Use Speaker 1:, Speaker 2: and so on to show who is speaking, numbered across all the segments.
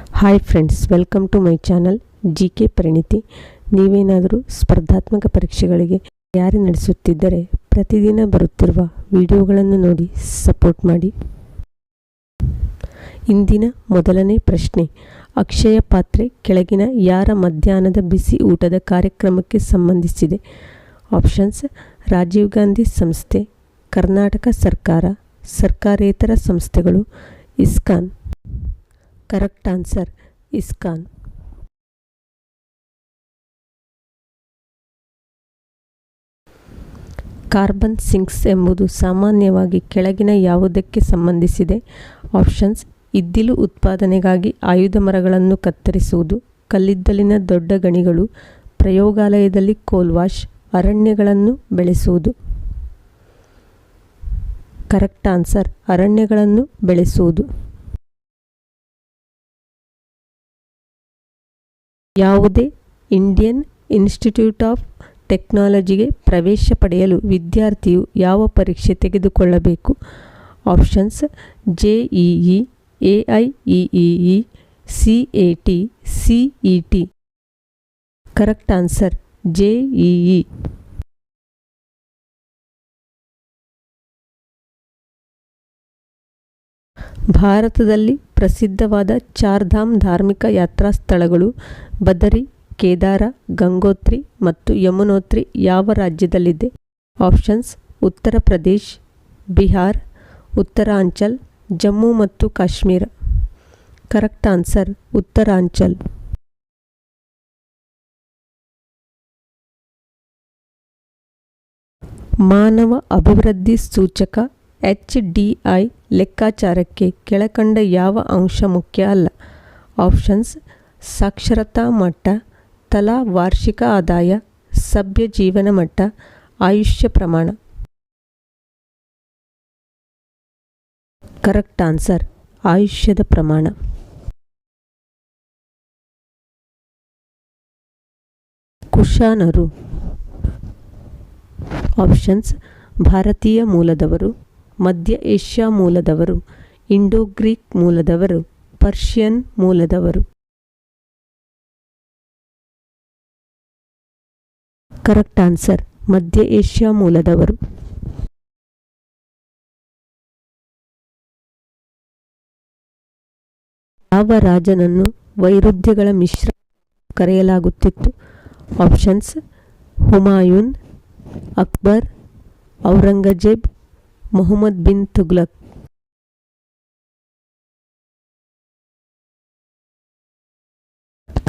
Speaker 1: Hi friends, welcome to my channel GK ಪರಿಣಿತಿ. ನೀವೇನಾದರೂ ಸ್ಪರ್ಧಾತ್ಮಕ ಪರೀಕ್ಷೆಗಳಿಗೆ ತಯಾರಿ ನಡೆಸುತ್ತಿದ್ದರೆ ಪ್ರತಿದಿನ ಬರುತ್ತಿರುವ ವಿಡಿಯೋಗಳನ್ನು ನೋಡಿ ಸಪೋರ್ಟ್ ಮಾಡಿ. ಇಂದಿನ ಮೊದಲನೇ ಪ್ರಶ್ನೆ, ಅಕ್ಷಯ ಪಾತ್ರೆ ಕೆಳಗಿನ ಯಾರ ಮಧ್ಯಾಹ್ನದ ಬಿಸಿ ಊಟದ ಕಾರ್ಯಕ್ರಮಕ್ಕೆ ಸಂಬಂಧಿಸಿದೆ? ಆಪ್ಷನ್ಸ್: ರಾಜೀವ್ ಗಾಂಧಿ ಸಂಸ್ಥೆ, ಕರ್ನಾಟಕ ಸರ್ಕಾರ, ಸರ್ಕಾರೇತರ ಸಂಸ್ಥೆಗಳು, ISKCON. Correct answer ISKCON. Carbon sinks ಎಂಬುದು ಸಾಮಾನ್ಯವಾಗಿ ಕೆಳಗಿನ ಯಾವುದಕ್ಕೆ ಸಂಬಂಧಿಸಿದೆ? ಆಪ್ಷನ್ಸ್: ಇದ್ದಿಲು ಉತ್ಪಾದನೆಗಾಗಿ ಆಯುಧ ಮರಗಳನ್ನು ಕತ್ತರಿಸುವುದು, ಕಲ್ಲಿದ್ದಲಿನ ದೊಡ್ಡ ಗಣಿಗಳು, ಪ್ರಯೋಗಾಲಯದಲ್ಲಿ ಕೋಲ್ವಾಶ್, ಅರಣ್ಯಗಳನ್ನು ಬೆಳೆಸುವುದು. ಕರೆಕ್ಟ್ ಆನ್ಸರ್ ಅರಣ್ಯಗಳನ್ನು ಬೆಳೆಸುವುದು. ಯಾವುದೇ ಇಂಡಿಯನ್ ಇನ್ಸ್ಟಿಟ್ಯೂಟ್ ಆಫ್ ಟೆಕ್ನಾಲಜಿಗೆ ಪ್ರವೇಶ ಪಡೆಯಲು ವಿದ್ಯಾರ್ಥಿಯು ಯಾವ ಪರೀಕ್ಷೆ ತೆಗೆದುಕೊಳ್ಳಬೇಕು? Options: JEE, AIEEE, CAT, CET. Correct answer JEE. ಭಾರತದಲ್ಲಿ ಪ್ರಸಿದ್ಧವಾದ ಚಾರ್ಧಾಮ್ ಧಾರ್ಮಿಕ ಯಾತ್ರಾ ಸ್ಥಳಗಳು ಬದರಿ, ಕೇದಾರ, ಗಂಗೋತ್ರಿ ಮತ್ತು ಯಮುನೋತ್ರಿ ಯಾವ ರಾಜ್ಯದಲ್ಲಿದೆ? ಆಪ್ಷನ್ಸ್: ಉತ್ತರ ಪ್ರದೇಶ್, ಬಿಹಾರ್, ಉತ್ತರಾಂಚಲ್, ಜಮ್ಮು ಮತ್ತು ಕಾಶ್ಮೀರ. Correct answer Uttaranchal. ಮಾನವ ಅಭಿವೃದ್ಧಿ ಸೂಚಕ HDI ಲೆಕ್ಕಾಚಾರಕ್ಕೆ ಕೆಳಕಂಡ ಯಾವ ಅಂಶ ಮುಖ್ಯ ಅಲ್ಲ? ಆಪ್ಷನ್ಸ್: ಸಾಕ್ಷರತಾ ಮಟ್ಟ, ತಲಾ ವಾರ್ಷಿಕ ಆದಾಯ, ಸಭ್ಯ ಜೀವನ ಮಟ್ಟ, ಆಯುಷ್ಯ ಪ್ರಮಾಣ. ಕರೆಕ್ಟ್ ಆನ್ಸರ್ ಆಯುಷ್ಯದ ಪ್ರಮಾಣ. ಕುಶಾನರು. ಆಪ್ಷನ್ಸ್: ಭಾರತೀಯ ಮೂಲದವರು, ಮಧ್ಯ ಏಷ್ಯಾ ಮೂಲದವರು, ಇಂಡೋ ಗ್ರೀಕ್ ಮೂಲದವರು, ಪರ್ಷಿಯನ್ ಮೂಲದವರು. ಕರೆಕ್ಟ್ ಆನ್ಸರ್ ಮಧ್ಯ ಏಷ್ಯಾ ಮೂಲದವರು. ಯಾವ ರಾಜನನ್ನು ವೈರುಧ್ಯಗಳ ಮಿಶ್ರ ಕರೆಯಲಾಗುತ್ತಿತ್ತು? Options: Humayun, Akbar, Aurangzeb, Mohammad bin Tughlaq.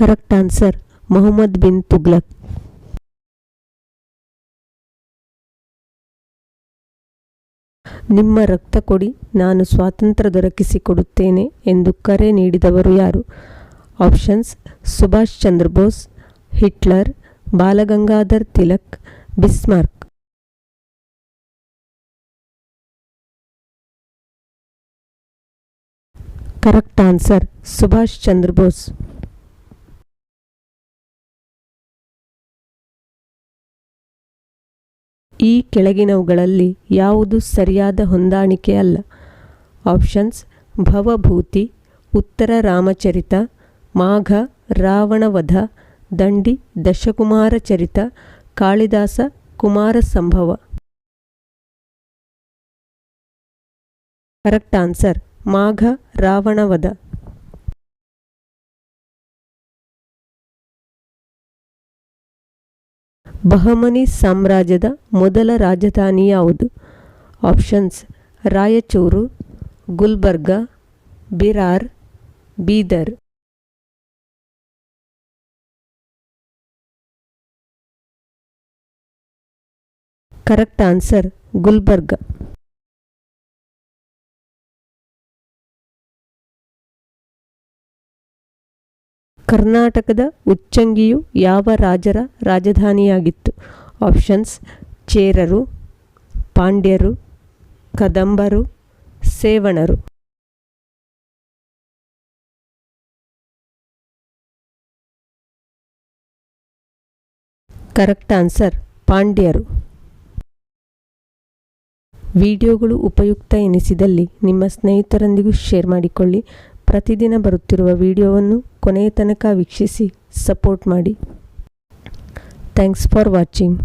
Speaker 1: Correct answer Mohammad bin Tughlaq. ನಿಮ್ಮ ರಕ್ತ ಕೊಡಿ, ನಾನು ಸ್ವಾತಂತ್ರ್ಯ ದೊರಕಿಸಿಕೊಡುತ್ತೇನೆ ಎಂದು ಕರೆ ನೀಡಿದವರು ಯಾರು? Options: Subhash Chandra Bose, Hitler, Balagangadhar Tilak, Bismarck. Correct answer Subhash Chandra Bose. ಈ ಕೆಳಗಿನವುಗಳಲ್ಲಿ ಯಾವುದು ಸರಿಯಾದ ಹೊಂದಾಣಿಕೆ ಅಲ್ಲ? ಆಪ್ಷನ್ಸ್: ಭವಭೂತಿ, ಉತ್ತರ ರಾಮಚರಿತ, ಮಾಘ, ರಾವಣವಧ, ದಂಡಿ, ದಶಕುಮಾರ ಚರಿತ, ಕಾಳಿದಾಸ, ಕುಮಾರ ಸಂಭವ. Correct answer Magha, Ravanavadha. ಬಹಮನಿ ಸಾಮ್ರಾಜ್ಯದ ಮೊದಲ ರಾಜಧಾನಿ ಯಾವುದು? Options: Raichur, Gulbarga, Birar, Bidar. Correct answer Gulbarga. ಕರ್ನಾಟಕದ ಉಚ್ಚಂಗಿಯು ಯಾವ ರಾಜರ ರಾಜಧಾನಿಯಾಗಿತ್ತು? ಆಪ್ಷನ್ಸ್: ಚೇರರು, ಪಾಂಡ್ಯರು, ಕದಂಬರು, ಸೇವಣರು. ಕರೆಕ್ಟ್ ಆನ್ಸರ್ ಪಾಂಡ್ಯರು. ವಿಡಿಯೋಗಳು ಉಪಯುಕ್ತ ಎನಿಸಿದಲ್ಲಿ ನಿಮ್ಮ ಸ್ನೇಹಿತರೊಂದಿಗೂ ಶೇರ್ ಮಾಡಿಕೊಳ್ಳಿ. ಪ್ರತಿದಿನ ಬರುತ್ತಿರುವ ವಿಡಿಯೋವನ್ನು ಕೊನೆಯ ತನಕ ವೀಕ್ಷಿಸಿ ಸಪೋರ್ಟ್ ಮಾಡಿ. Thanks for watching.